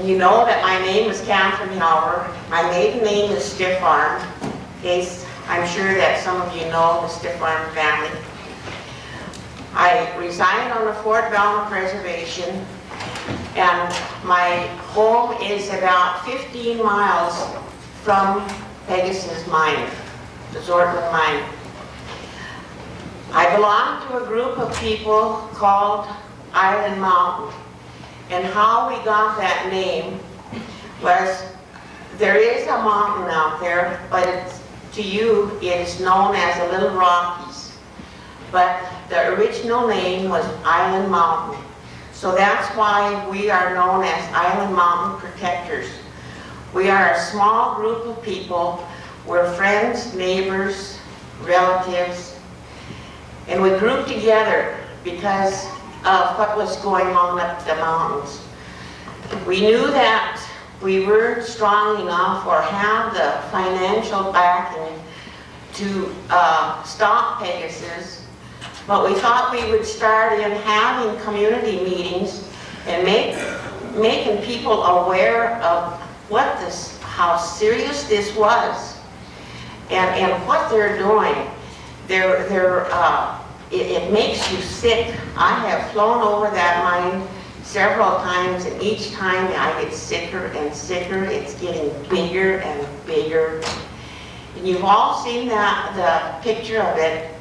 And you know that my name is Catherine Halver. My maiden name is Stiff Arm. I'm sure that some of you know the Stiff Arm family. I reside on the Fort Belknap Reservation, and my home is about 15 miles from Pegasus Mine, the Zortland Mine. I belong to a group of people called Island Mountain, and how we got that name was there is a mountain out there, but to you it is known as the Little Rockies, but the original name was Island Mountain. So that's why we are known as Island Mountain Protectors. We are a small group of people. We're friends, neighbors, relatives, and we grouped together because of what was going on up the mountains. We knew that we weren't strong enough or have the financial backing to stop Pegasus, but we thought we would start in having community meetings and making people aware of how serious this was and what they're doing. It makes you sick. I have flown over that mine several times, and each time I get sicker and sicker. It's getting bigger and bigger. And you've all seen the picture of it.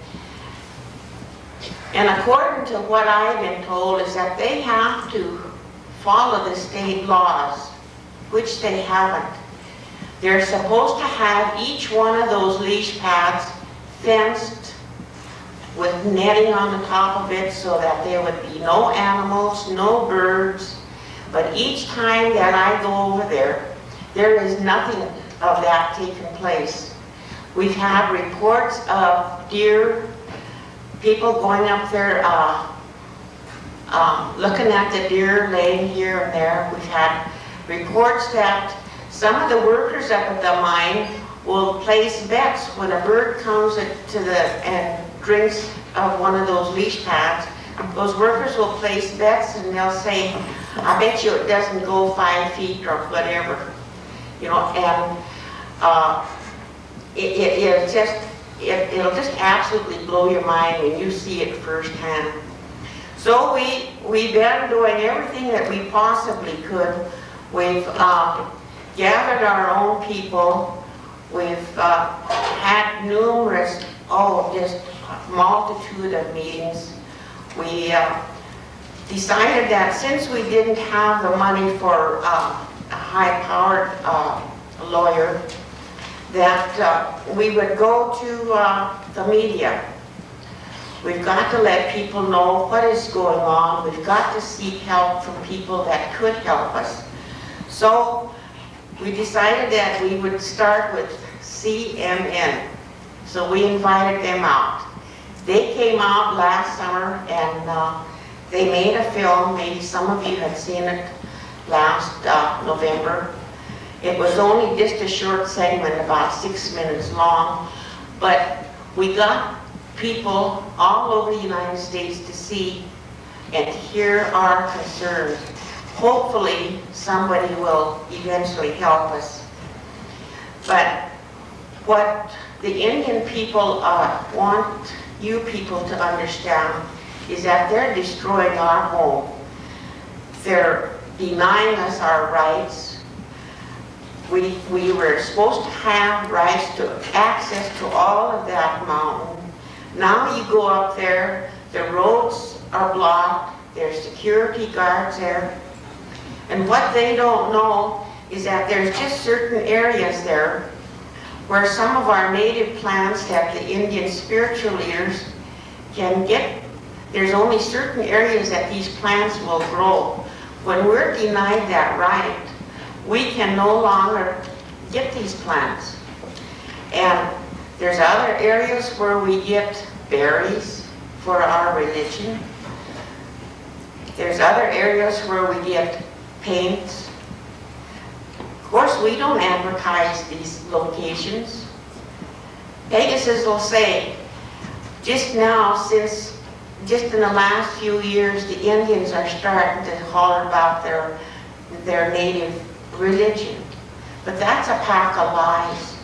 And according to what I've been told is that they have to follow the state laws, which they haven't. They're supposed to have each one of those leash pads fenced with netting on the top of it so that there would be no animals, no birds. But each time that I go over there, there is nothing of that taking place. We've had reports of deer, people going up there looking at the deer laying here and there. We've had reports that some of the workers up at the mine will place bets when a bird comes and drinks of one of those leash pads. Those workers will place bets and they'll say, I bet you it doesn't go 5 feet or whatever. You know, and it'll just absolutely blow your mind when you see it firsthand. So we've been doing everything that we possibly could. We've gathered our own people. We've had numerous, just multitude of meetings. We decided that since we didn't have the money for a high-powered lawyer, that we would go to the media. We've got to let people know what is going on. We've got to seek help from people that could help us. So we decided that we would start with CNN. So we invited them out. They came out last summer and they made a film. Maybe some of you had seen it last November. It was only just a short segment, about 6 minutes long, but we got people all over the United States to see and to hear our concerns. Hopefully somebody will eventually help us. But what the Indian people want you people to understand is that they're destroying our home. They're denying us our rights. We were supposed to have rights to access to all of that mountain. Now you go up there, the roads are blocked, there's security guards there. And what they don't know is that there's just certain areas there where some of our native plants that the Indian spiritual leaders can get. There's only certain areas that these plants will grow. When we're denied that right, we can no longer get these plants. And there's other areas where we get berries for our religion. There's other areas where we get paints. Of course, we don't advertise these locations. Pegasus will say, just now, just in the last few years, the Indians are starting to holler about their their native religion. But that's a pack of lies.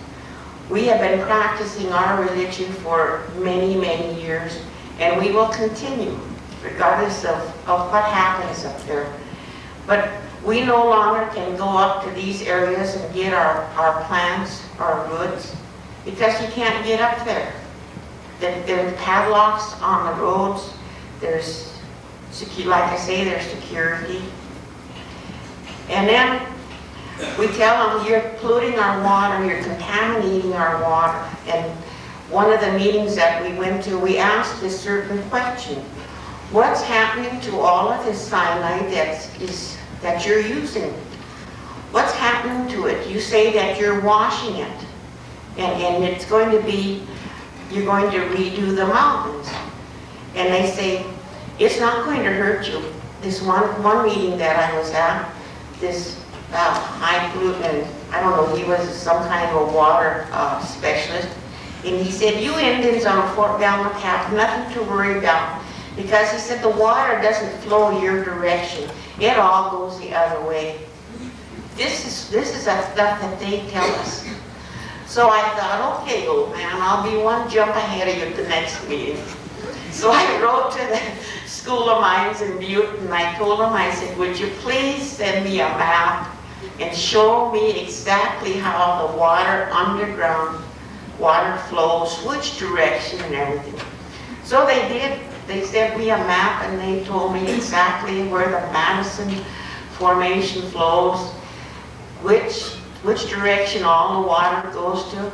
We have been practicing our religion for many, many years, and we will continue, regardless of what happens up there. But we no longer can go up to these areas and get our plants, our goods, because you can't get up there. There are padlocks on the roads. There's, like I say, there's security. And then we tell them, you're polluting our water, you're contaminating our water. And one of the meetings that we went to, we asked this certain question. What's happening to all of this cyanide that you're using? What's happening to it? You say that you're washing it. And it's going to be, you're going to redo the mountains. And they say, it's not going to hurt you. This one meeting that I was at, this high pollutant, I don't know, he was some kind of a water specialist, and he said, you Indians on Fort Falmouth have nothing to worry about, because he said the water doesn't flow your direction, it all goes the other way. This is the stuff that they tell us. So I thought, okay, old man, I'll be one jump ahead of you at the next meeting. So I wrote to the School of Mines in Butte, and I told them, I said, would you please send me a map and show me exactly how the water, underground water flows, which direction and everything. So they did. They sent me a map and they told me exactly where the Madison Formation flows, which direction all the water goes to.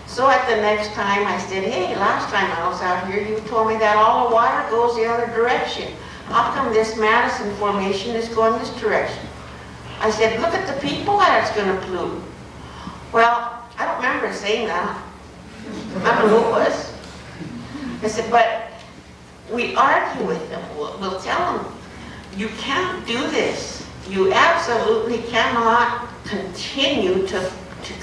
So at the next time I said, hey, last time I was out here you told me that all the water goes the other direction. How come this Madison Formation is going this direction? I said, look at the people that it's going to pollute. Well, I don't remember saying that. I don't know who it was. I said, but we argue with them. We'll tell them, you can't do this. You absolutely cannot continue to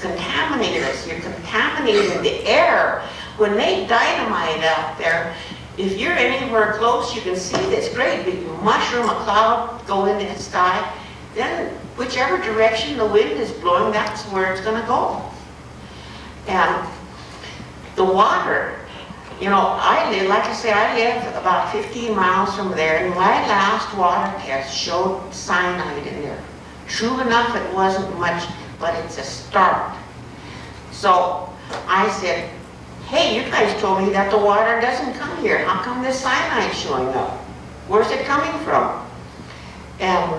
contaminate us. You're contaminating the air. When they dynamite out there, if you're anywhere close, you can see this great big mushroom, a cloud go into the sky. Then whichever direction the wind is blowing, that's where it's going to go. And the water, you know, like I say, I live about 15 miles from there, and my last water test showed cyanide in there. True enough, it wasn't much, but it's a start. So I said, hey, you guys told me that the water doesn't come here. How come this cyanide showing up? Where's it coming from? And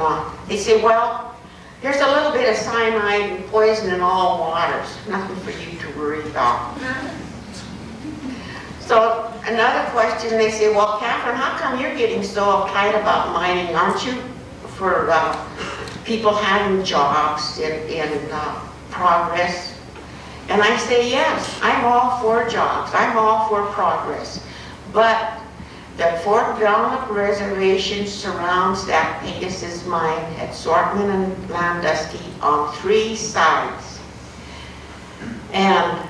they say, well, there's a little bit of cyanide and poison in all waters. Nothing for you to worry about. So another question, they say, well, Catherine, how come you're getting so uptight about mining? Aren't you for people having jobs and progress? And I say, yes, I'm all for jobs. I'm all for progress. But the Fort Falmouth Reservation surrounds that Pegasus mine at Sortman and Landusky on 3 sides. And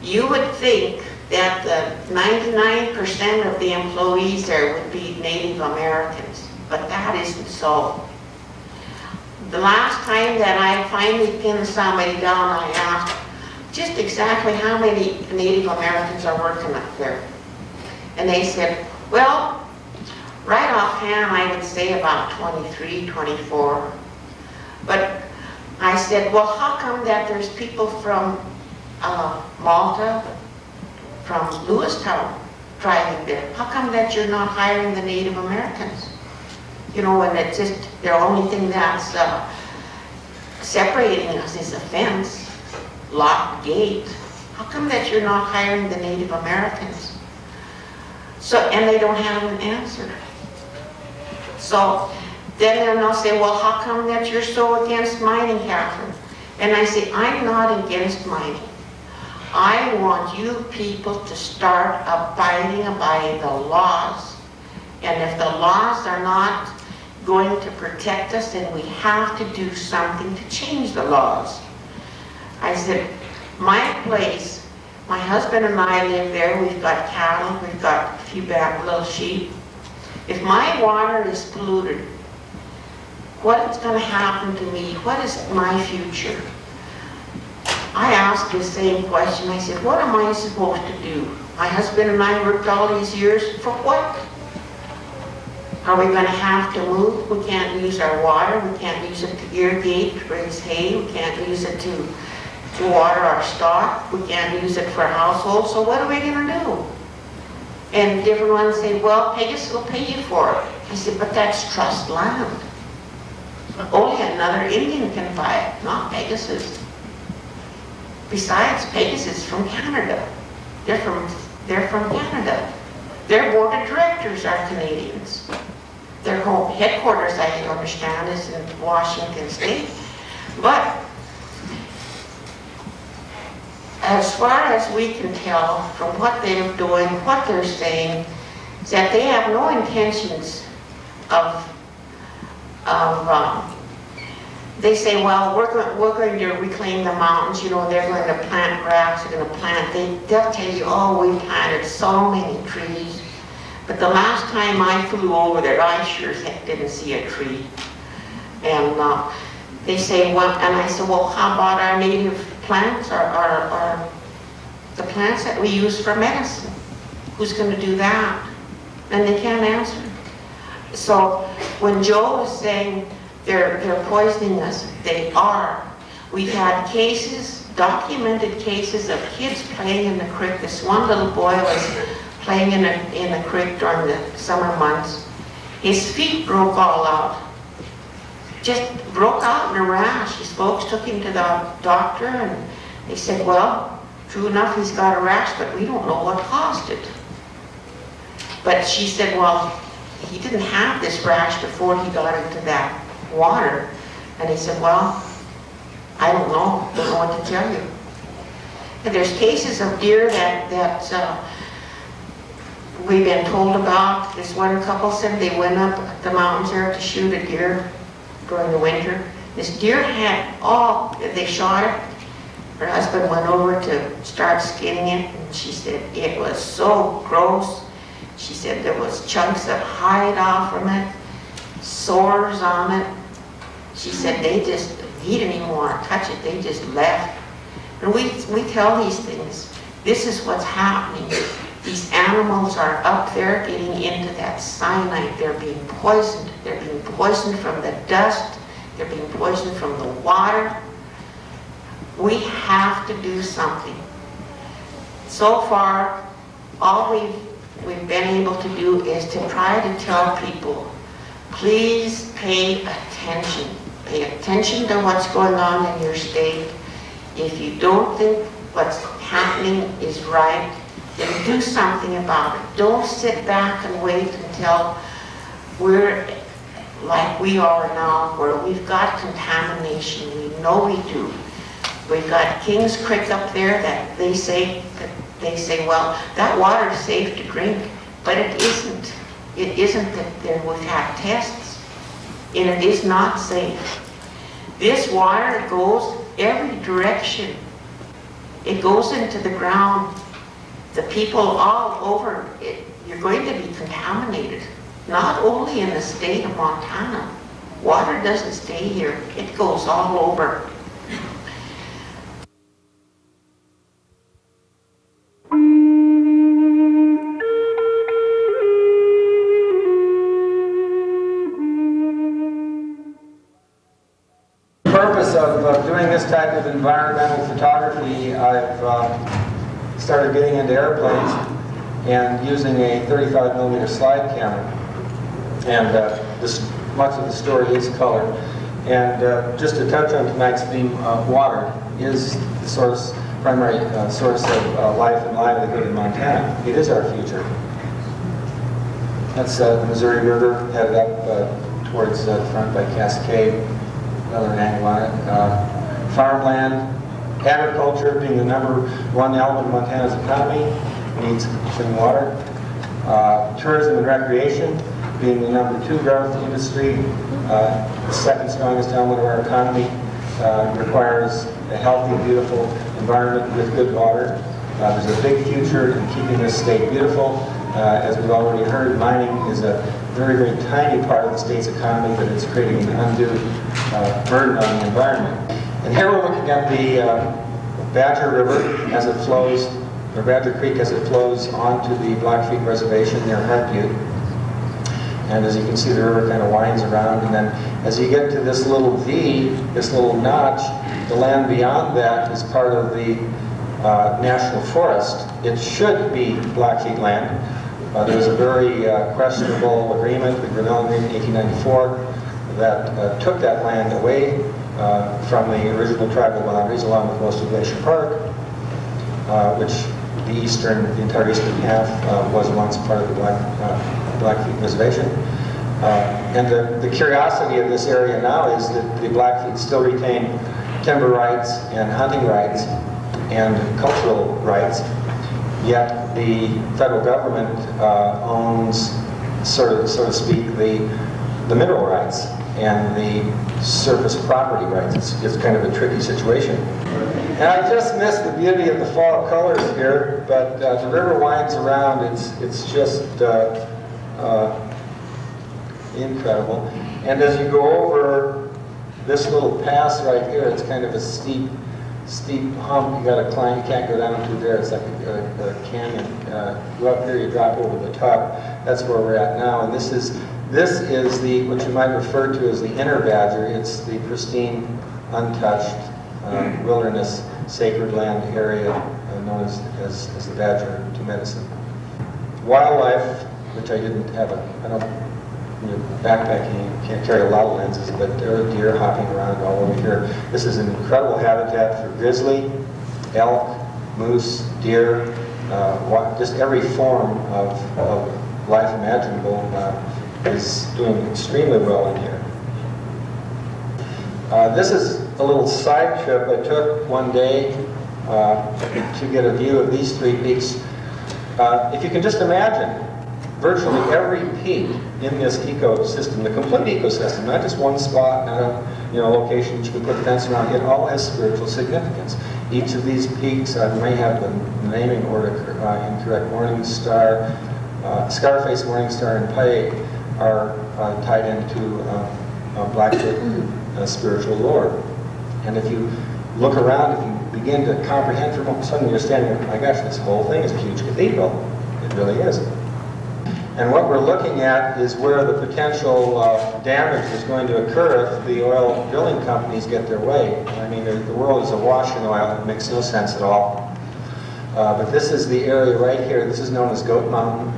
you would think that the 99% of the employees there would be Native Americans, but that isn't so. The last time that I finally pinned somebody down, I asked just exactly how many Native Americans are working up there. And they said, well, right offhand I would say about 23, 24. But I said, well, how come that there's people from Malta, from Lewistown driving there? How come that you're not hiring the Native Americans? You know, when it's just, the only thing that's separating us is a fence, locked gate. How come that you're not hiring the Native Americans? So, and they don't have an answer. So then they'll say, well, how come that you're so against mining, Catherine? And I say, I'm not against mining. I want you people to start abiding by the laws. And if the laws are not going to protect us, then we have to do something to change the laws. I said, my place, my husband and I live there. We've got cattle, we've got a few little sheep. If my water is polluted, What is going to happen to me? What is my future? I asked the same question. I said, what am I supposed to do? My husband and I worked all these years for what? Are we going to have to move? We can't use our water. We can't use it to irrigate, to raise hay. We can't use it to water our stock. We can't use it for household. So what are we going to do? And different ones say, well, Pegasus will pay you for it. I said, but that's trust land. Only another Indian can buy it, not Pegasus. Besides, Pegasus is from Canada. They're from Canada. Their board of directors are Canadians. Their home headquarters, I understand, is in Washington State. But as far as we can tell from what they're doing, what they're saying, is that they have no intentions of they say, well, we're going to reclaim the mountains, you know, they're going to plant grass, they're going to plant, they'll tell you, oh, we planted so many trees. But the last time I flew over there, I sure didn't see a tree. And they say, well, and I said, well, how about our native plants, the plants that we use for medicine? Who's going to do that? And they can't answer. So when Joe was saying they're poisoning us, they are. We've had cases, documented cases of kids playing in the creek. This one little boy was playing in the creek during the summer months. His feet broke all out. Just broke out in a rash. His folks took him to the doctor and they said, well, true enough, he's got a rash, but we don't know what caused it. But she said, well, he didn't have this rash before he got into that water. And he said, well, I don't know what to tell you. And there's cases of deer that we've been told about. This one couple said they went up the mountains there to shoot a deer during the winter. This deer had they shot it. Her husband went over to start skinning it, and she said it was so gross. She said there was chunks of hide off from it, sores on it. She said he didn't even want to touch it, they just left. And we tell these things. This is what's happening. These animals are up there getting into that cyanide. They're being poisoned. They're being poisoned from the dust. They're being poisoned from the water. We have to do something. So far, all we've been able to do is to try to tell people, please pay attention. Pay attention to what's going on in your state. If you don't think what's happening is right, then do something about it. Don't sit back and wait until we're like we are now, where we've got contamination. We know we do. We've got Kings Creek up there that they say, well, that water is safe to drink, but it isn't. It isn't that we've had tests, and it is not safe. This water goes every direction. It goes into the ground. The people all over it, you're going to be contaminated. Not only in the state of Montana. Water doesn't stay here. It goes all over. The purpose of doing this type of environmental photography, I've started getting into airplanes and using a 35mm slide camera. And much of the story is color. And just to touch on tonight's theme, water is the primary source of life and livelihood in Montana. It is our future. That's the Missouri River headed up towards the front by Cascade. Another angle on it. Farmland, agriculture being the #1 element of Montana's economy, needs clean water. Tourism and recreation being the #2 growth industry, the second strongest element of our economy, requires a healthy, beautiful environment with good water. There's a big future in keeping this state beautiful. As we've already heard, mining is a very, very tiny part of the state's economy, but it's creating an undue burden on the environment. And here we're looking at the Badger River as it flows, or Badger Creek as it flows onto the Blackfeet Reservation near Hart Butte. And as you can see, the river kind of winds around, and then as you get to this little V, this little notch, the land beyond that is part of the National Forest. It should be Blackfeet land. There was a very questionable agreement, the Grinnell Agreement in 1894, that took that land away from the original tribal boundaries along with most of Glacier Park, which the entire eastern half was once part of the Blackfeet Reservation. And the curiosity of this area now is that the Blackfeet still retain timber rights and hunting rights and cultural rights, yet the federal government owns, so to speak, the mineral rights and the surface property rights. It's kind of a tricky situation. And I just missed the beauty of the fall colors here, but the river winds around. It's just incredible. And as you go over this little pass right here, it's kind of a steep hump. You got to climb. You can't go down through there. It's like a canyon. Go up here, you drop over the top. That's where we're at now. And this is the what you might refer to as the inner Badger. It's the pristine, untouched wilderness, sacred land area known as the Badger to medicine. Wildlife, which I didn't have when you're backpacking, you can't carry a lot of lenses, but there are deer hopping around all over here. This is an incredible habitat for grizzly, elk, moose, deer, just every form of life imaginable is doing extremely well in here. This is a little side trip I took one day to get a view of these three peaks. If you can just imagine, virtually every peak in this ecosystem, the complete ecosystem, not just one spot, not a location that you can put a fence around, it all has spiritual significance. Each of these peaks may have the naming order incorrect. Morning Star, Scarface, Morning Star, and Pike are tied into Blackfoot spiritual lore. And if you look around, if you begin to comprehend for a moment, suddenly you're standing there, my gosh, this whole thing is a huge cathedral. It really is. And what we're looking at is where the potential damage is going to occur if the oil drilling companies get their way. I mean, the world is awash in oil. It makes no sense at all. But this is the area right here. This is known as Goat Mountain,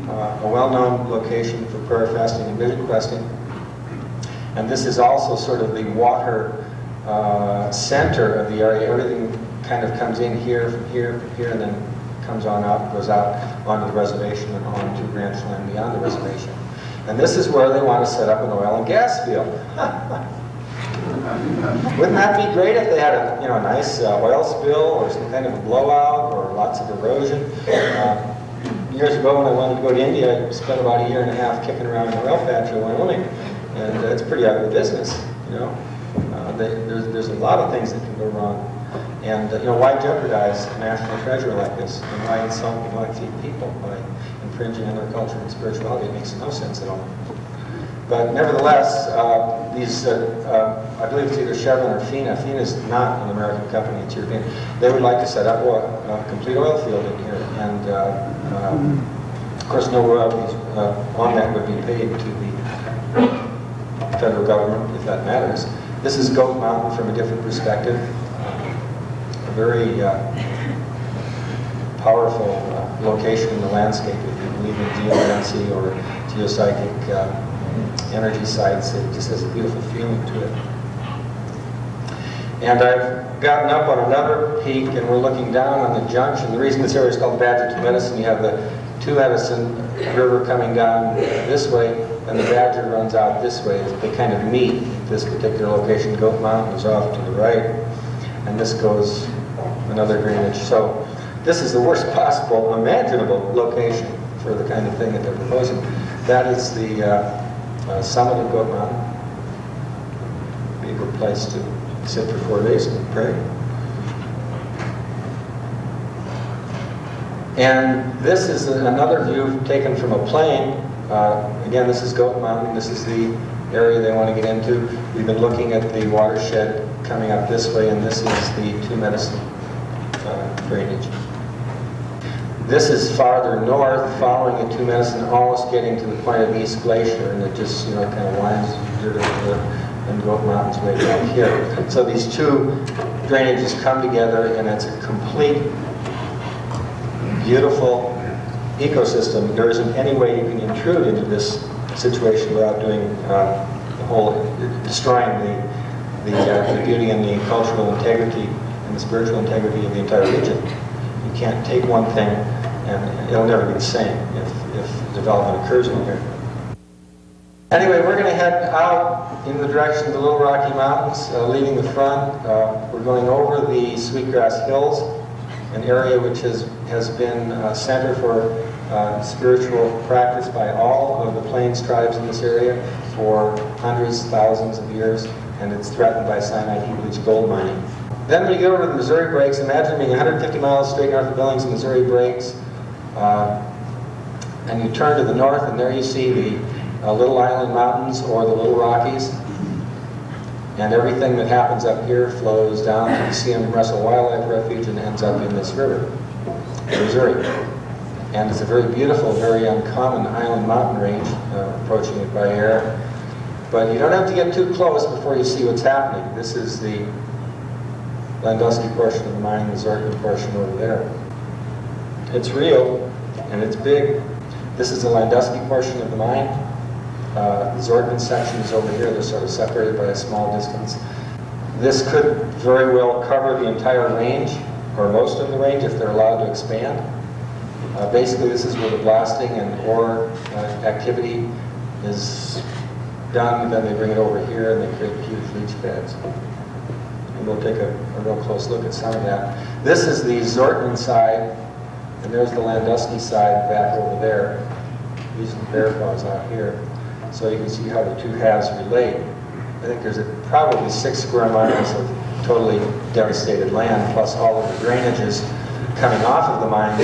a well-known location for prayer fasting and vision questing. And this is also sort of the water center of the area. Everything kind of comes in here, from here, from here, and then comes on out, goes out onto the reservation and onto ranch land beyond the reservation. And this is where they want to set up an oil and gas field. Wouldn't that be great if they had a nice oil spill or some kind of a blowout or lots of erosion? Years ago when I wanted to go to India, I spent about a year and a half kicking around an oil patch in Wyoming, and it's pretty ugly business. There's a lot of things that can go wrong. And why jeopardize a national treasure like this? And why insult the Blackfeet people by infringing on their culture and spirituality? It makes no sense at all. But nevertheless, I believe it's either Chevron or FINA. FINA is not an American company, it's European. They would like to set up a complete oil field in here. And of course, no royalties on that would be paid to the federal government, if that matters. This is Goat Mountain from a different perspective. A very powerful location in the landscape. If you believe in geomancy or geopsychic energy sites, it just has a beautiful feeling to it. And I've gotten up on another peak, and we're looking down on the junction. The reason this area is called Badger to Medicine, you have the Two Edison River coming down this way, and the Badger runs out this way. They kind of meet at this particular location. Goat Mountain is off to the right, and this goes another drainage. So this is the worst possible imaginable location for the kind of thing that they're proposing. That is the summit of Goat Mountain. Be a good place to sit for 4 days and pray. And this is another view taken from a plane Again, this is Goat Mountain. This is the area they want to get into. We've been looking at the watershed coming up this way, and this is the Two Medicine drainage. This is farther north, following the Two Medicine, almost getting to the point of East Glacier, and it just, kind of winds and Goat Mountain's way down here. So these two drainages come together, and it's a complete, beautiful ecosystem. There isn't any way you can intrude into this situation without doing destroying the beauty and the cultural integrity and the spiritual integrity of the entire region. You can't take one thing and it'll never be the same if development occurs in here. Anyway, we're going to head out in the direction of the Little Rocky Mountains, leaving the front. We're going over the Sweetgrass Hills, an area which has been a center for spiritual practice by all of the Plains tribes in this area for hundreds, thousands of years, and it's threatened by cyanide heap leach gold mining. Then when you go over to the Missouri Breaks, imagine being 150 miles straight north of Billings, the Missouri Breaks, and you turn to the north, and there you see the Little Island Mountains or the Little Rockies, and everything that happens up here flows down to the CM Russell Wildlife Refuge and ends up in this river, Missouri. And it's a very beautiful, very uncommon island mountain range, approaching it by air. But you don't have to get too close before you see what's happening. This is the Landusky portion of the mine, the Zortman portion over there. It's real, and it's big. This is the Landusky portion of the mine. The Zortman section is over here. They're sort of separated by a small distance. This could very well cover the entire range, or most of the range, if they're allowed to expand. Basically, this is where the blasting and ore activity is done, and then they bring it over here and they create huge leach beds. And we'll take a real close look at some of that. This is the Zortman side, and there's the Landusky side back over there. These are the bear paws out here. So you can see how the two halves relate. I think there's probably 6 square miles of totally devastated land, plus all of the drainages coming off of the mines.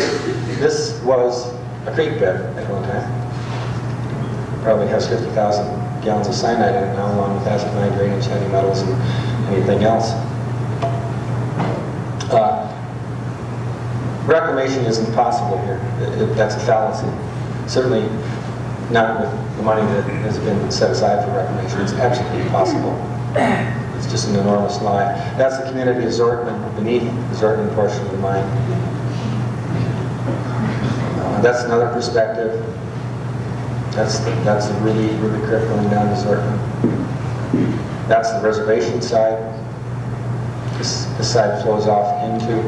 This was a creek bed at one time. Probably has 50,000 gallons of cyanide in it now, along with acid mine drainage, heavy metals, and anything else. Reclamation isn't possible here. That's a fallacy. Certainly not with the money that has been set aside for reclamation. It's absolutely impossible. It's just an enormous lie. That's the community of Zortman, beneath the Zortman portion of the mine. That's another perspective. That's the Ruby Creek going down to Zortman. That's the reservation side. This side flows off into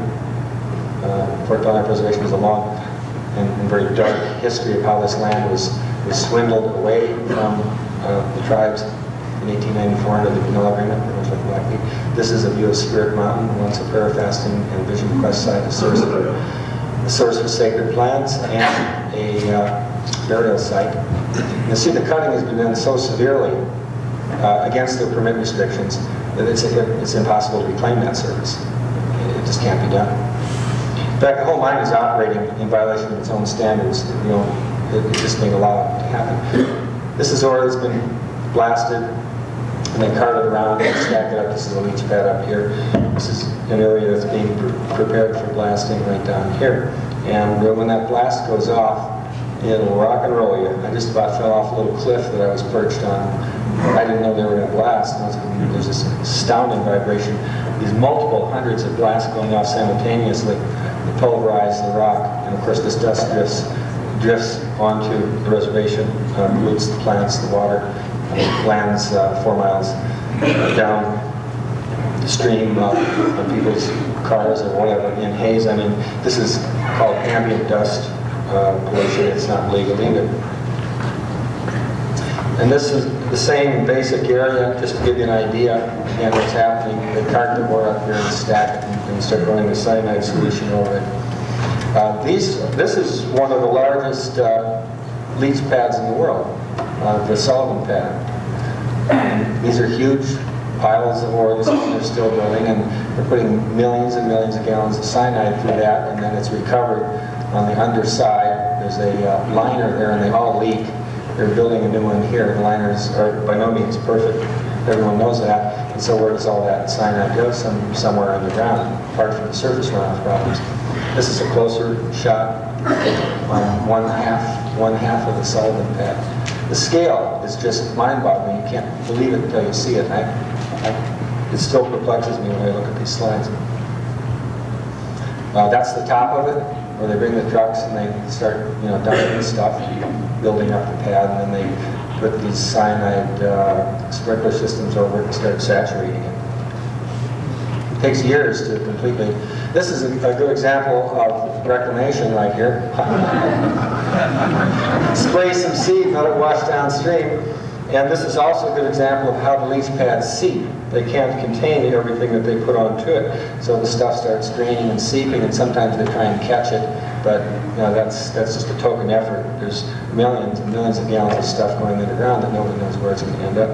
Fort Belknap Reservation. Is a long and very dark history of how this land was swindled away from the tribes in 1894 under the Vanilla Agreement, pretty much like Blackfeet. This is a view of Spirit Mountain, once a prayer, fasting, and vision request site, a source for sacred plants, and a burial site. You see the cutting has been done so severely against the permit restrictions that it's impossible to reclaim that surface. It just can't be done. In fact, the whole mine is operating in violation of its own standards. It just ain't allowed to happen. This is ore that's been blasted, and they cart it around and stack it up. This is a leach pad up here. This is an area that's being prepared for blasting right down here. And when that blast goes off, it'll rock and roll you. I just about fell off a little cliff that I was perched on. I didn't know they were going to blast. There's this astounding vibration. These multiple hundreds of blasts going off simultaneously that pulverize the rock. And of course, this dust drifts onto the reservation, pollutes the plants, the water, lands 4 miles downstream on people's cars or whatever in haze. I mean, this is called ambient dust pollution. It's not legal either. And this is the same basic area, just to give you an idea, again, what's happening. They cart the ore up here and stack it and start running the cyanide solution over it. This is one of the largest leach pads in the world, the Sullivan pad. These are huge piles of ore they're still drilling, and they're putting millions and millions of gallons of cyanide through that, and then it's recovered on the underside. There's a liner there, and they all leak. they're building a new one here. The liners are by no means perfect. Everyone knows that. And so where does all that cyanide go? Somewhere underground, apart from the surface runoff problems. This is a closer shot on one half of the solvent pad. The scale is just mind-boggling. You can't believe it until you see it. It still perplexes me when I look at these slides. That's the top of it, where they bring the trucks and they start, dumping stuff, building up the pad, and then they put these cyanide sprinkler systems over it and start saturating it. It takes years to completely. This is a good example of reclamation right here. Spray some seed, let it wash downstream. And this is also a good example of how the leach pads seep. They can't contain everything that they put onto it, so the stuff starts draining and seeping, and sometimes they try and catch it, but that's just a token effort. There's millions and millions of gallons of stuff going underground that nobody knows where it's going to end up.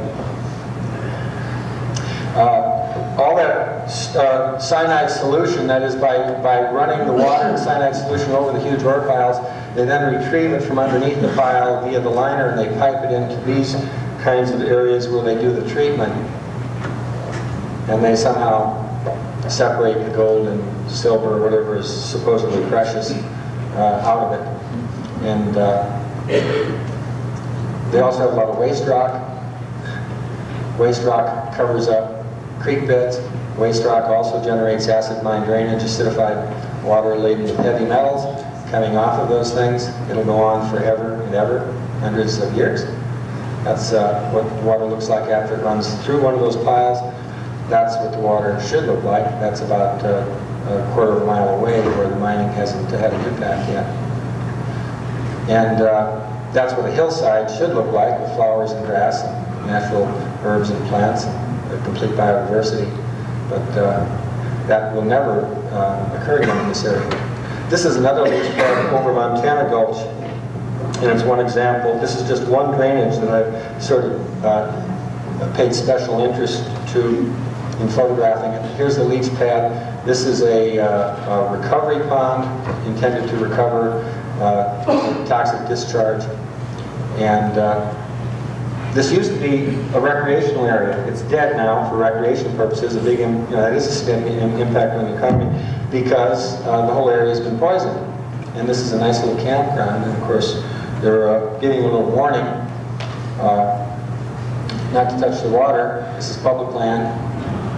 All that cyanide solution, that is by running the water and cyanide solution over the huge ore piles, they then retrieve it from underneath the pile via the liner, and they pipe it into these kinds of areas where they do the treatment. And they somehow separate the gold and silver, or whatever is supposedly precious, out of it. And they also have a lot of waste rock. Waste rock covers up creek beds. Waste rock also generates acid mine drainage, acidified water laden with heavy metals coming off of those things. It'll go on forever and ever, hundreds of years. That's what the water looks like after it runs through one of those piles. That's what the water should look like. That's about a quarter of a mile away where the mining hasn't had an impact yet. And that's what a hillside should look like, with flowers and grass and natural herbs and plants and complete biodiversity. But that will never occur again in this area. This is another leach pad over Montana Gulch, and it's one example. This is just one drainage that I've sort of paid special interest to in photographing it. Here's the leach pad. This is a recovery pond intended to recover toxic discharge. And this used to be a recreational area. It's dead now for recreation purposes. That is a significant impact on the economy because the whole area has been poisoned. And this is a nice little campground. And of course, they're giving a little warning not to touch the water. This is public land,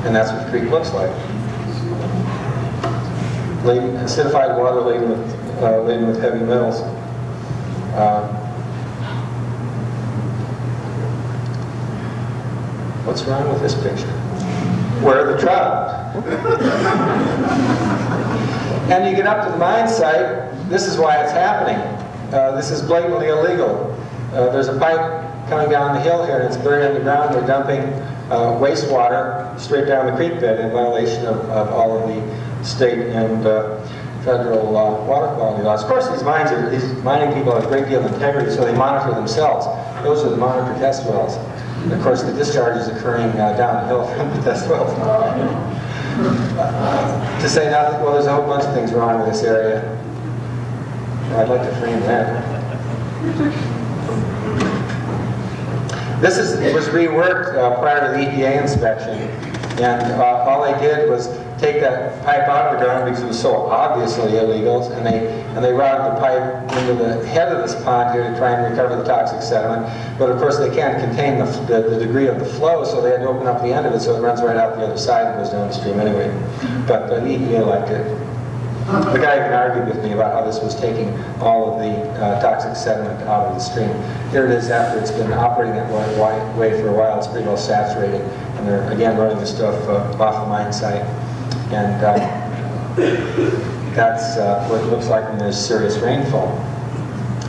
and that's what the creek looks like. Acidified water laden with heavy metals. What's wrong with this picture? Where are the trout? And you get up to the mine site, this is why it's happening. This is blatantly illegal. There's a pipe coming down the hill here, and it's buried underground. They're dumping wastewater straight down the creek bed in violation of all of the state and federal water quality laws. Of course, these mining people have a great deal of integrity, so they monitor themselves. Those are the monitor test wells. And of course, the discharge is occurring downhill from the test wells. To say nothing, well, there's a whole bunch of things wrong with this area. I'd like to frame that. This was reworked prior to the EPA inspection, and all they did was take that pipe out of the ground because it was so obviously illegal, and they routed the pipe into the head of this pond here to try and recover the toxic sediment. But of course, they can't contain the degree of the flow, so they had to open up the end of it so it runs right out the other side and goes downstream anyway. But the EPA liked it. The guy even argued with me about how this was taking all of the toxic sediment out of the stream. Here it is after it's been operating that way for a while. It's pretty well saturated, and they're again running the stuff off the mine site. And that's what it looks like when there's serious rainfall.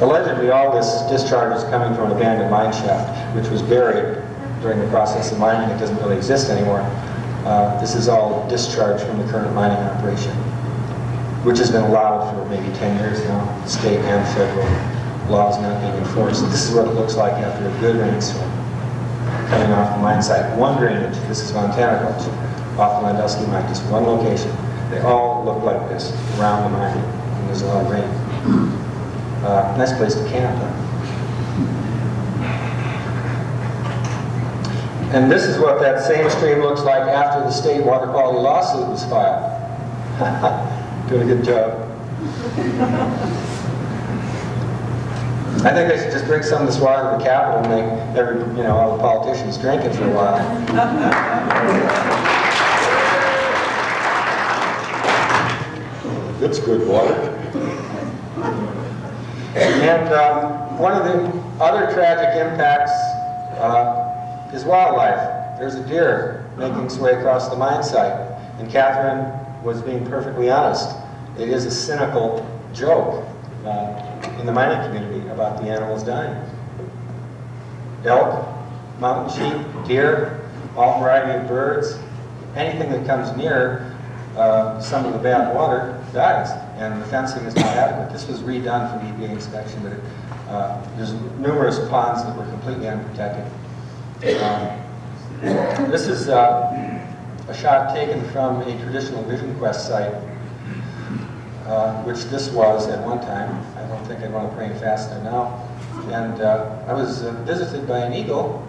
Allegedly, all this discharge is coming from an abandoned mine shaft, which was buried during the process of mining. It doesn't really exist anymore. This is all discharge from the current mining operation, which has been allowed for maybe 10 years now, state and federal laws not being enforced. This is what it looks like after a good rainstorm coming off the mine site. One drainage. This is Montana Gulch, off the Landusky mine, just one location. They all look like this around the mine, and there's a lot of rain. Nice place to camp, huh? And this is what that same stream looks like after the state water quality lawsuit was filed. Doing a good job. I think they should just bring some of this water to the Capitol and make all the politicians drink it for a while. It's good water. And one of the other tragic impacts is wildlife. There's a deer making its way across the mine site. And Catherine was being perfectly honest. It is a cynical joke in the mining community about the animals dying. Elk, mountain sheep, deer, all variety of birds, anything that comes near some of the bad water dies, and the fencing is not adequate. This was redone for EPA inspection, but there's numerous ponds that were completely unprotected. This is a shot taken from a traditional Vision Quest site, which this was at one time. I don't think I'd want to pray fast there now. And I was visited by an eagle,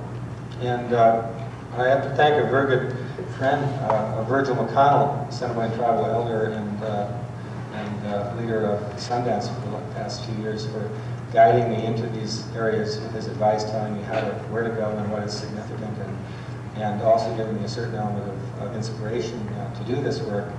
and I have to thank a very good friend, Virgil McConnell, Assiniboine tribal elder and leader of Sundance for the past few years, for guiding me into these areas with his advice, telling me where to go and what is significant, and also giving me a certain element of inspiration to do this work.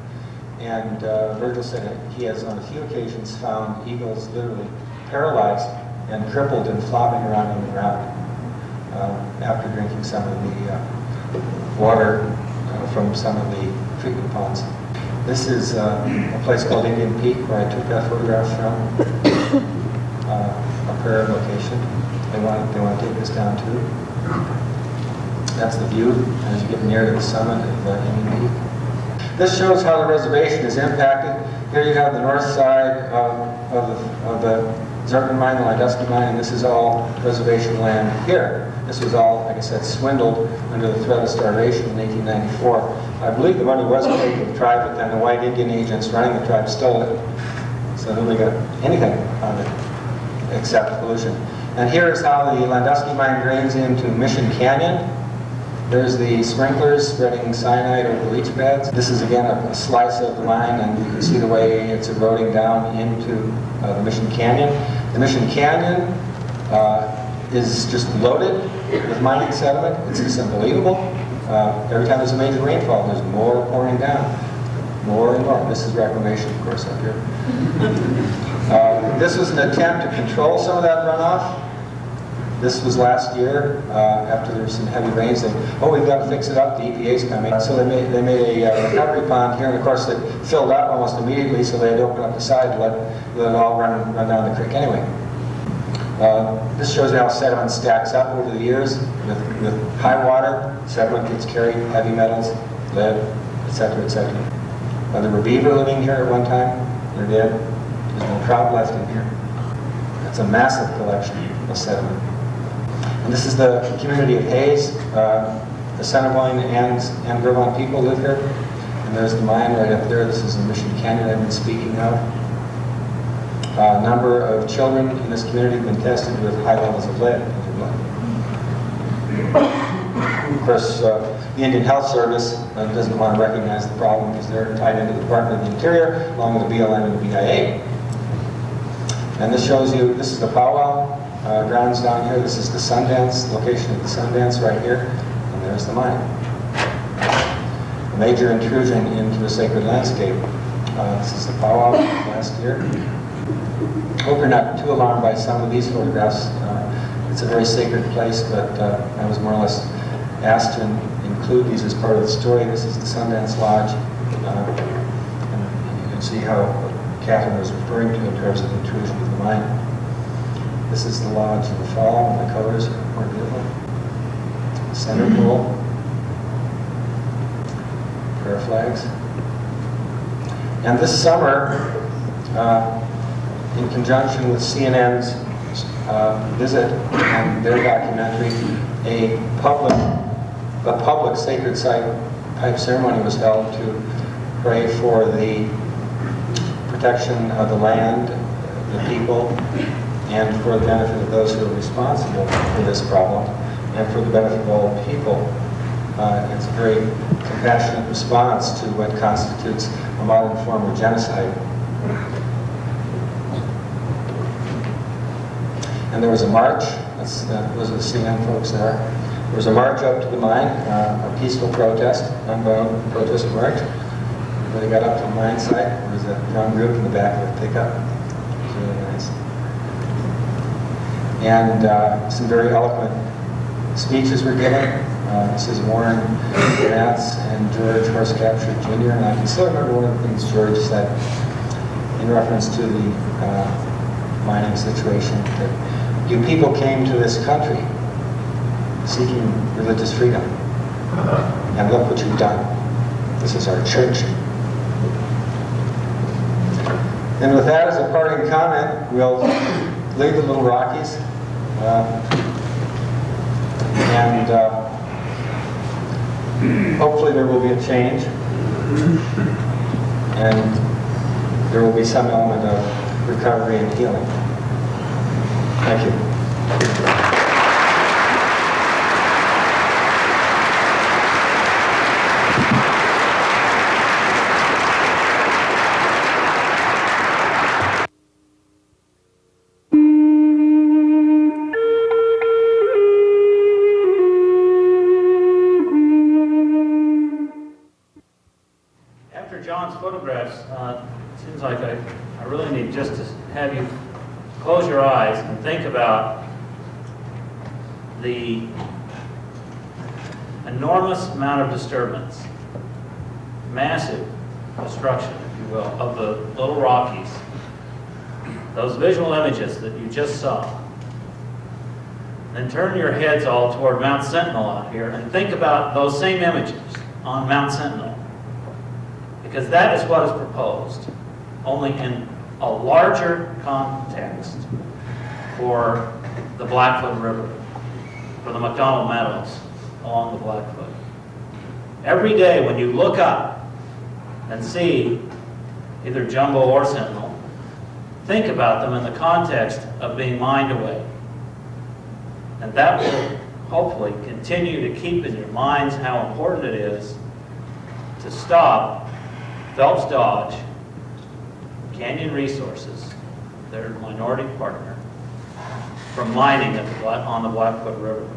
And Virgil said he has on a few occasions found eagles literally paralyzed and crippled and flopping around on the ground after drinking some of the water from some of the treatment ponds. This is a place called Indian Peak where I took that photograph from, a prayer location. They want to take this down too. That's the view as you get near to the summit of Indian Peak. This shows how the reservation is impacted. Here you have the north side of the Zircon mine, the Landusky mine, and this is all reservation land here. This was all, like I said, swindled under the threat of starvation in 1894. I believe the money was paid to the tribe, but then the white Indian agents running the tribe stole it. So nobody got anything out of it except pollution. And here is how the Landusky mine drains into Mission Canyon. There's the sprinklers spreading cyanide over the leach pads. This is again a slice of the mine, and you can see the way it's eroding down into the Mission Canyon. The Mission Canyon is just loaded with mining sediment. It's just unbelievable. Every time there's a major rainfall, there's more pouring down. More and more. This is reclamation, of course, up here. This was an attempt to control some of that runoff. This was last year, after there were some heavy rains. We've got to fix it up, the EPA's coming. So they made a recovery pond here, and of course it filled up almost immediately, so they had to open up the side to let it all run down the creek anyway. This shows you how sediment stacks up over the years. With high water, sediment gets carried, heavy metals, lead, etc., etc. There were beaver living here at one time. They're dead. There's no trout left in here. It's a massive collection of sediment. And this is the community of Hayes. The Assiniboine and Vermont people live here. And there's the mine right up there. This is the Mission Canyon I've been speaking of. A number of children in this community have been tested with high levels of lead in their blood. Of course, the Indian Health Service doesn't want to recognize the problem because they're tied into the Department of the Interior, along with the BLM and the BIA. And this shows you, this is the powwow grounds down here. This is the Sundance, location of the Sundance right here. And there's the mine. A major intrusion into the sacred landscape. This is the powwow last year. Hope you're not too alarmed by some of these photographs. It's a very sacred place, but I was more or less asked to include these as part of the story. This is the Sundance Lodge. And you can see how Catherine was referring to in terms of intrusion of the mine. This is the lodge in the fall, and the colors are more beautiful. Center pool. Prayer flags. And this summer, in conjunction with CNN's visit and their documentary, a public sacred site type ceremony was held to pray for the protection of the land, the people, and for the benefit of those who are responsible for this problem, and for the benefit of all people. It's a very compassionate response to what constitutes a modern form of genocide. And there was a march. Those are the CN folks there. There was a march up to the mine, a peaceful protest, nonviolent protest march. When they got up to the mine site, there was a young group in the back of the pickup. It was really nice. And some very eloquent speeches were given. Mrs. Warren Grants and George Horse Capture Jr. And I can still remember one of the things George said in reference to the mining situation, that you people came to this country seeking religious freedom. And look what you've done. This is our church. And with that as a parting comment, we'll leave the Little Rockies. Hopefully there will be a change. And there will be some element of recovery and healing. Thank you. After John's photographs, it seems like I really need just to have you close your eyes and think about the enormous amount of disturbance, massive destruction, if you will, of the Little Rockies. Those visual images that you just saw. Then turn your heads all toward Mount Sentinel out here and think about those same images on Mount Sentinel. Because that is what is proposed, only in a larger context for the Blackfoot River, for the McDonald Meadows along the Blackfoot. Every day when you look up and see either Jumbo or Sentinel, think about them in the context of being mined away. And that will hopefully continue to keep in your minds how important it is to stop Phelps Dodge, Canyon Resources, their minority partner, from mining on the Blackfoot River.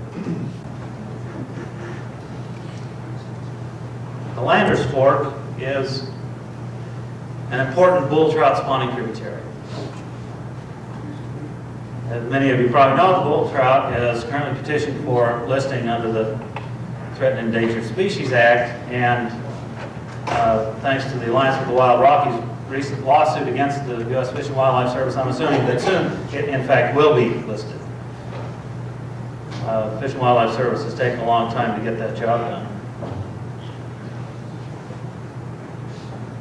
The Landers Fork is an important bull trout spawning tributary. As many of you probably know, the bull trout is currently petitioned for listing under the Threatened Endangered Species Act, and thanks to the Alliance for the Wild Rockies' recent lawsuit against the U.S. Fish and Wildlife Service, I'm assuming that soon it, in fact, will be listed. Fish and Wildlife Service has taken a long time to get that job done.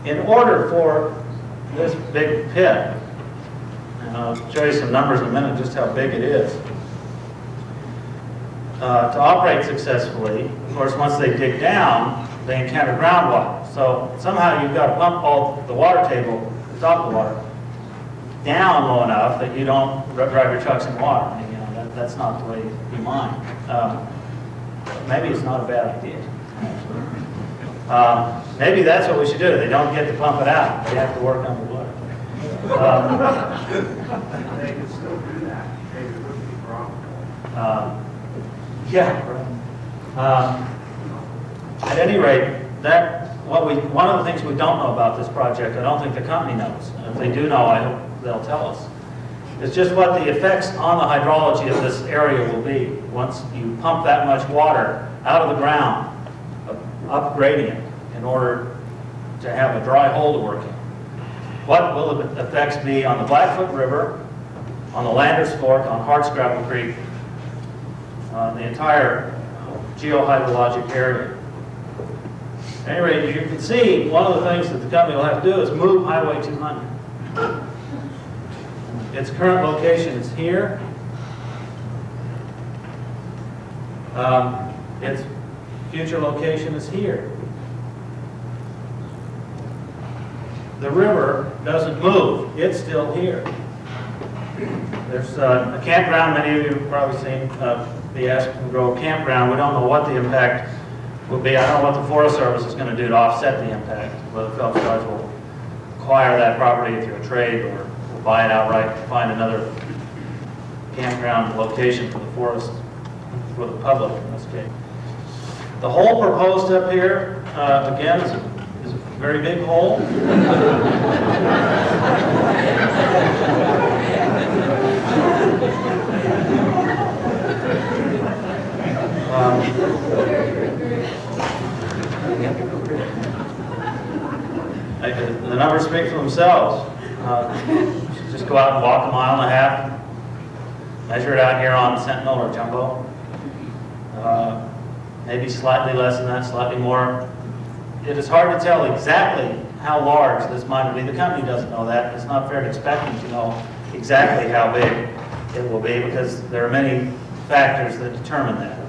In order for this big pit, and I'll show you some numbers in a minute just how big it is, to operate successfully, of course, once they dig down, they encounter groundwater. So somehow you've got to pump all the water table, the top of the water, down low enough that you don't drive your trucks in water. And, you know, that's not the way you mine. Maybe it's not a bad idea. Maybe that's what we should do. They don't get to pump it out. They have to work underwater. They can still do that. Maybe it wouldn't be wrong. Yeah. At any rate, one of the things we don't know about this project, I don't think the company knows. And if they do know, I hope they'll tell us. It's just what the effects on the hydrology of this area will be once you pump that much water out of the ground, upgrading it in order to have a dry hole to work in. What will the effects be on the Blackfoot River, on the Landers Fork, on Hardscrabble Creek, the entire geohydrologic area? At any rate, as you can see, one of the things that the company will have to do is move Highway 200. Its current location is here. Its future location is here. The river doesn't move. It's still here. There's a campground. Many of you have probably seen the Aspen Grove campground. We don't know what the impact will be, I don't know what the Forest Service is going to do to offset the impact, whether Phelps Dodge will acquire that property through a trade or will buy it outright to find another campground location for the forest, for the public in this case. The hole proposed up here, again, is a very big hole. The numbers speak for themselves. Just go out and walk a mile and a half, measure it out here on Sentinel or Jumbo. Maybe slightly less than that, slightly more. It is hard to tell exactly how large this mine will be. The company doesn't know that. It's not fair to expect them to know exactly how big it will be because there are many factors that determine that.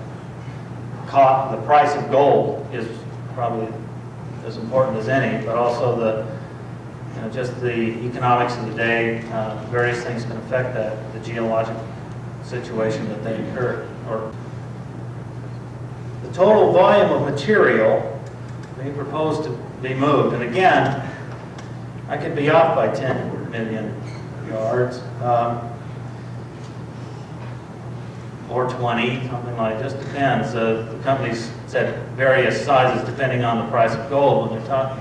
The price of gold is probably as important as any, but also just the economics of the day. Various things can affect that, the geologic situation that they occur. Or the total volume of material being proposed to be moved, and again, I could be off by 10 million yards. Or 20, something like that, just depends. The companies said various sizes depending on the price of gold when they're talking.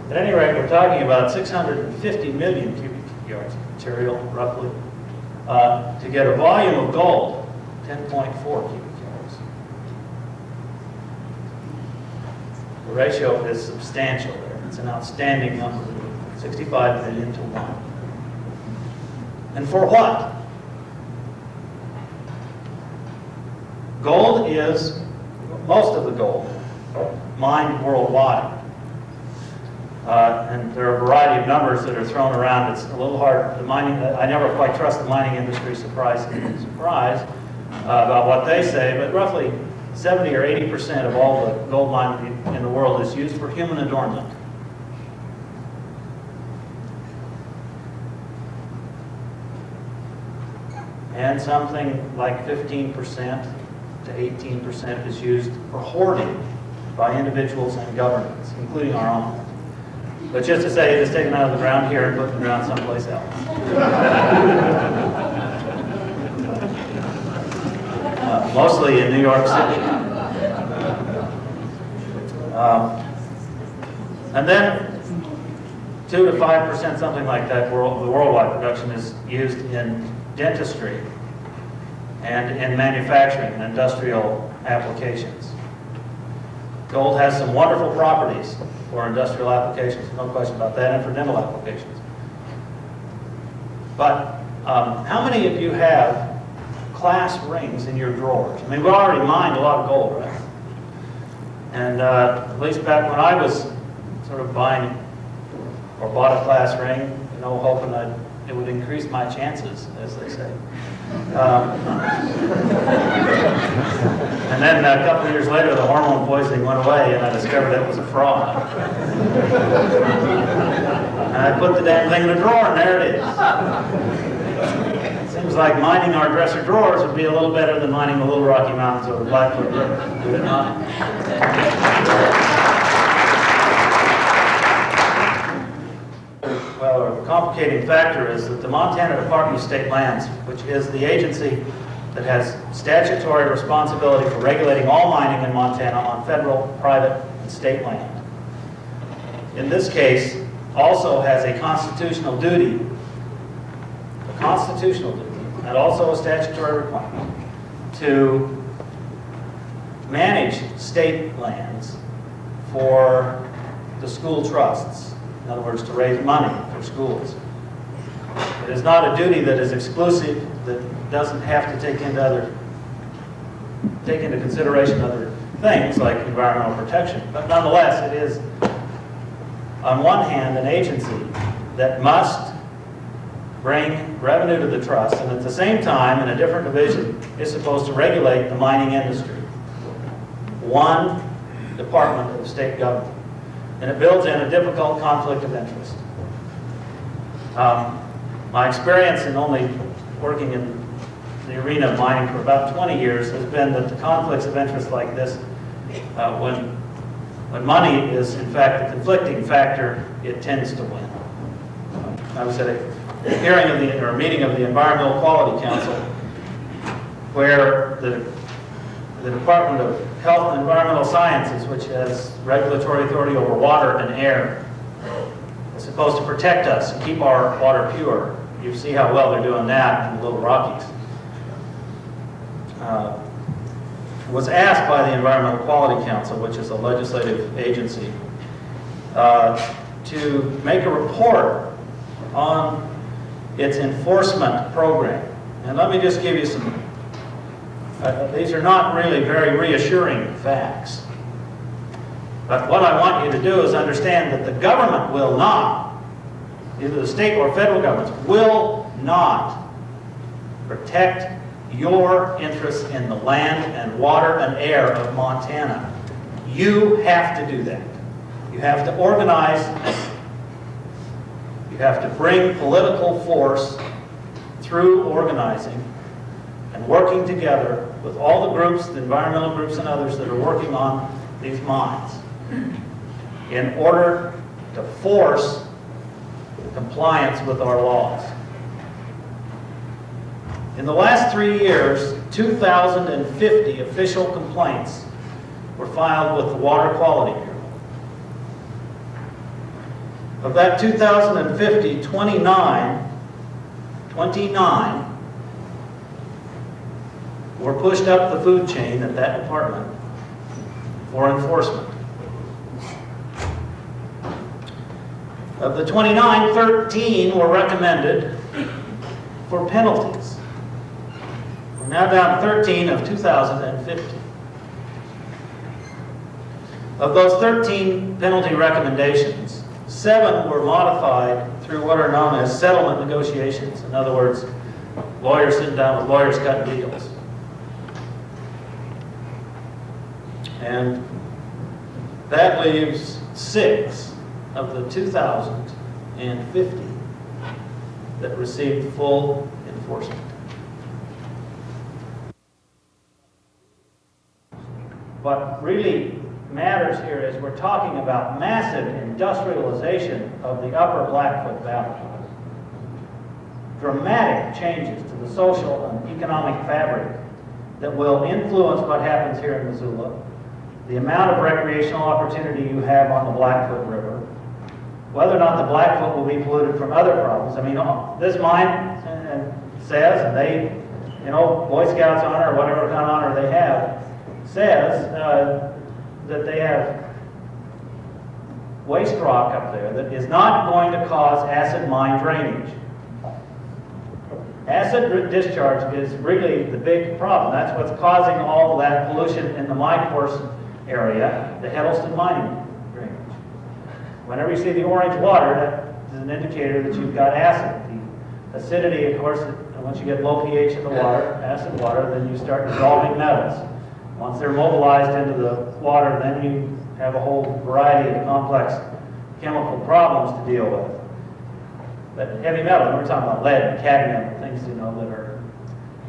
At any rate, we're talking about 650 million cubic yards of material, roughly, to get a volume of gold, 10.4 cubic yards. The ratio is substantial there. It's an outstanding number, 65 million to 1. And for what? Gold is, most of the gold, mined worldwide. And there are a variety of numbers that are thrown around. It's a little hard, the mining, I never quite trust the mining industry surprise about what they say, but roughly 70 or 80% of all the gold mining in the world is used for human adornment. And something like 15% to 18% is used for hoarding by individuals and governments, including our own. But just to say, it is taken out of the ground here and put in the ground someplace else. Mostly in New York City. And then 2 to 5%, something like that, the worldwide production is used in dentistry and in manufacturing and industrial applications. Gold has some wonderful properties for industrial applications, no question about that, and for dental applications. But how many of you have class rings in your drawers? I mean, we already mined a lot of gold, right? And at least back when I was sort of buying or bought a class ring, hoping it would increase my chances, as they say. And then a couple of years later, the hormone poisoning went away, and I discovered it was a fraud. And I put the damn thing in a drawer, and there it is. It seems like mining our dresser drawers would be a little better than mining the Little Rocky Mountains or the Blackfoot River, would it not? Well, a complicating factor is that the Montana Department of State Lands, which is the agency that has statutory responsibility for regulating all mining in Montana on federal, private, and state land, in this case, also has a constitutional duty, and also a statutory requirement, to manage state lands for the school trusts. In other words, to raise money for schools. It is not a duty that is exclusive, that doesn't have to take into consideration other things like environmental protection. But nonetheless, it is, on one hand, an agency that must bring revenue to the trust, and at the same time, in a different division, is supposed to regulate the mining industry. One department of state government. And it builds in a difficult conflict of interest. My experience in only working in the arena of mining for about 20 years has been that the conflicts of interest like this When money is in fact the conflicting factor, it tends to win. I was at a hearing of the, or a meeting of the Environmental Quality Council where the Department of Health and Environmental Sciences, which has regulatory authority over water and air, is supposed to protect us and keep our water pure. You see how well they're doing that in the Little Rockies. Was asked by the Environmental Quality Council, which is a legislative agency, to make a report on its enforcement program. And let me just give you some, these are not really very reassuring facts. But what I want you to do is understand that the government will not, either the state or federal governments, will not protect your interests in the land and water and air of Montana. You have to do that. You have to organize. You have to bring political force through organizing and working together with all the groups, the environmental groups and others that are working on these mines in order to force compliance with our laws. In the last 3 years, 2,050 official complaints were filed with the Water Quality Bureau. Of that 2,050, 29 were pushed up the food chain at that department for enforcement. Of the 29, 13 were recommended for penalties. We're now down to 13 of 2,050. Of those 13 penalty recommendations, 7 were modified through what are known as settlement negotiations. In other words, lawyers sitting down with lawyers cutting deals. And that leaves 6 of the 2,050 that received full enforcement. What really matters here is we're talking about massive industrialization of the upper Blackfoot Valley. Dramatic changes to the social and economic fabric that will influence what happens here in Missoula, the amount of recreational opportunity you have on the Blackfoot River, whether or not the Blackfoot will be polluted from other problems. I mean, this mine says, and they, Boy Scouts honor or whatever kind of honor they have, says that they have waste rock up there that is not going to cause acid mine drainage. Acid discharge is really the big problem. That's what's causing all that pollution in the mine course area, the Heddleston mining drainage. Whenever you see the orange water, that is an indicator that you've got acid. The acidity, of course, once you get low pH in the water, acid water, then you start dissolving metals. Once they're mobilized into the water, then you have a whole variety of complex chemical problems to deal with. But heavy metal, we're talking about lead and cadmium, things that are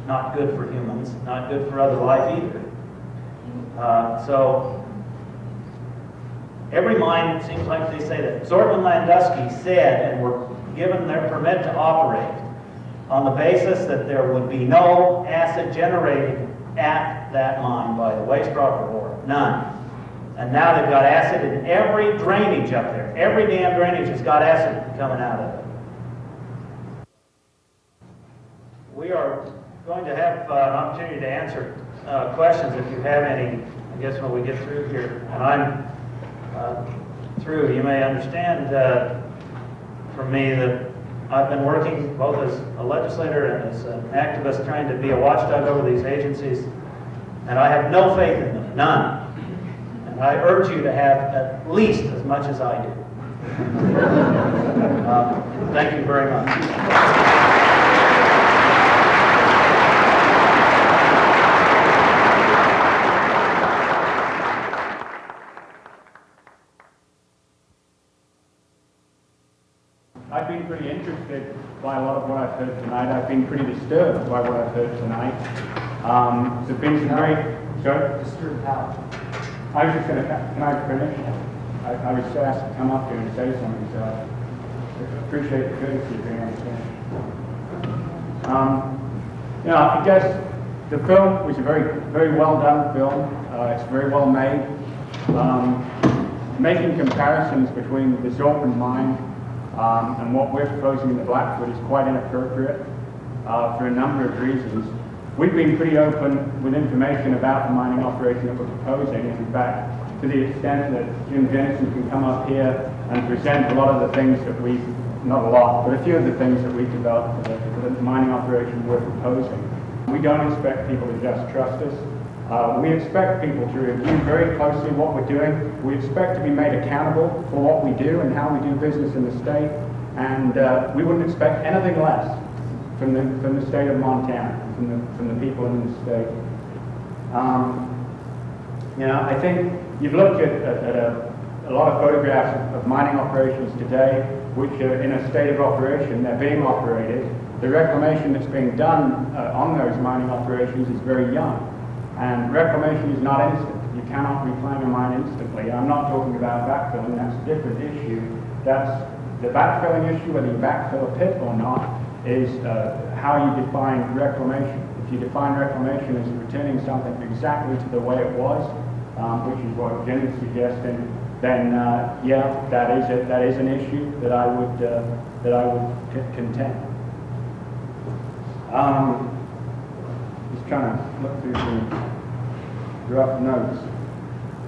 not good for humans, not good for other life either. So every mine, it seems like they say that. Zortman Landusky said, and were given their permit to operate on the basis that there would be no acid generated at that mine by the waste rock or ore. None. And now they've got acid in every drainage up there. Every damn drainage has got acid coming out of it. We are going to have an opportunity to answer questions if you have any, I guess, when we get through here. And I'm through. You may understand from me that I've been working both as a legislator and as an activist trying to be a watchdog over these agencies, and I have no faith in them, none. And I urge you to have at least as much as I do. Thank you very much. I've been pretty interested by a lot of what I've heard tonight. I've been pretty disturbed by what I've heard tonight. There's been some very... Sorry? Disturbed how? I was just going to, can I finish? I was asked to come up here and say something, so I appreciate the courtesy of being able to finish. I guess the film was a very well done film. It's very well made. Making comparisons between the Zortman mine and what we're proposing in the Blackfoot is quite inappropriate for a number of reasons. We've been pretty open with information about the mining operation that we're proposing. In fact, to the extent that Jim Jennison can come up here and present a lot of the things that we've, not a lot, but a few of the things that we've developed for the mining operation we're proposing. We don't expect people to just trust us. We expect people to review very closely what we're doing. We expect to be made accountable for what we do and how we do business in the state. And we wouldn't expect anything less from the state of Montana, from the people in the state. I think you've looked at a lot of photographs of mining operations today, which are in a state of operation. They're being operated. The reclamation that's being done on those mining operations is very young. And reclamation is not instant. You cannot reclaim a mine instantly. I'm not talking about backfilling, that's a different issue. That's the backfilling issue, whether you backfill a pit or not, is how you define reclamation. If you define reclamation as returning something exactly to the way it was, which is what Jim is suggesting, then yeah, that is an issue that I would contend. Just trying to look through some rough notes.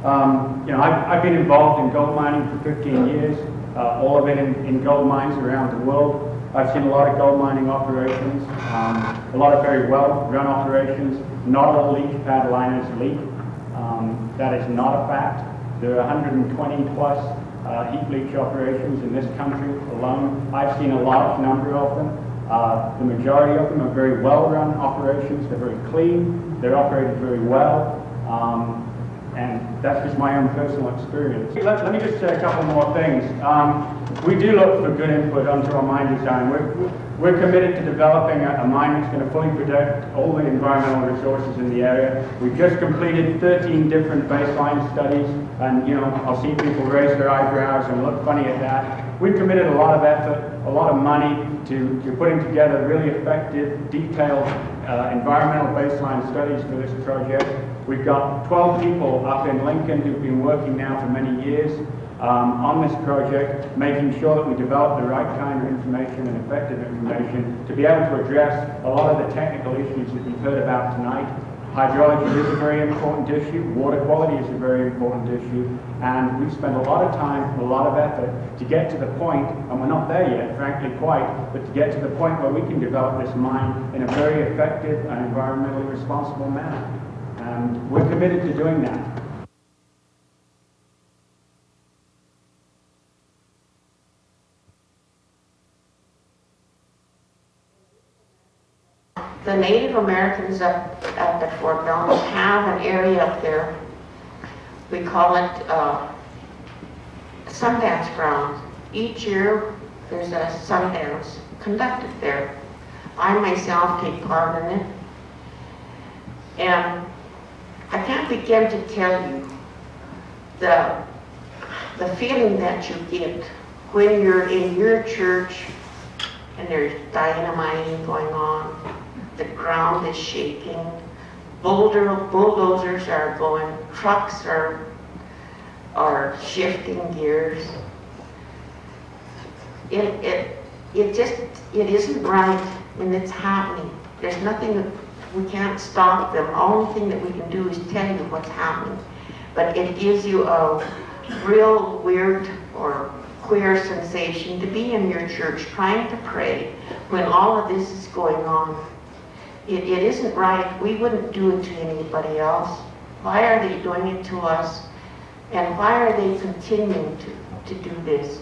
I've been involved in gold mining for 15 years, all of it in gold mines around the world. I've seen a lot of gold mining operations, a lot of very well-run operations. Not all leach pad liners leak. That is not a fact. There are 120 plus heap leach operations in this country alone. I've seen a large number of them. The majority of them are very well-run operations. They're very clean. They're operated very well. And that's just my own personal experience. Let me just say a couple more things. We do look for good input onto our mine design. We're committed to developing a mine that's going to fully protect all the environmental resources in the area. We've just completed 13 different baseline studies, and I'll see people raise their eyebrows and look funny at that. We've committed a lot of effort, a lot of money to putting together really effective, detailed environmental baseline studies for this project. We've got 12 people up in Lincoln who've been working now for many years on this project, making sure that we develop the right kind of information and effective information to be able to address a lot of the technical issues that you've heard about tonight. Hydrology is a very important issue, water quality is a very important issue, and we've spent a lot of time, a lot of effort to get to the point, and we're not there yet, frankly, quite, but to get to the point where we can develop this mine in a very effective and environmentally responsible manner. And we're committed to doing that. The Native Americans up at Fort Belknap have an area up there. We call it Sundance Ground. Each year there's a Sundance conducted there. I myself take part in it. And I can't begin to tell you the feeling that you get when you're in your church and there's dynamiting going on. The ground is shaking, bulldozers are going, trucks are shifting gears. It isn't right when it's happening. There's nothing that we can't stop them. The only thing that we can do is tell you what's happening. But it gives you a real weird or queer sensation to be in your church trying to pray when all of this is going on. It isn't right. We wouldn't do it to anybody else. Why are they doing it to us? And why are they continuing to do this?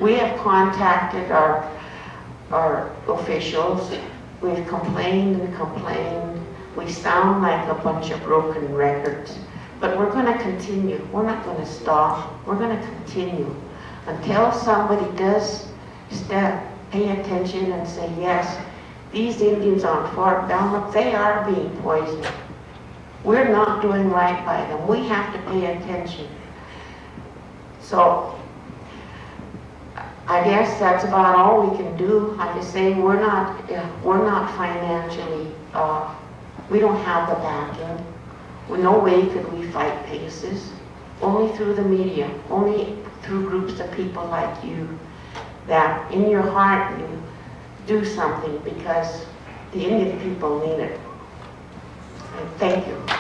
We have contacted our officials. We've complained and complained. We sound like a bunch of broken records. But we're going to continue. We're not going to stop. We're going to continue until somebody does pay attention and say, yes, these Indians on Fort Belknap, they are being poisoned. We're not not doing right by them. We have to pay attention. So I guess that's about all we can do. Like I say, we're not financially, we don't have the backing. Well, no way could we fight PACES. Only through the media, only through groups of people like you, that in your heart you do something because the Indian people need it. And thank you.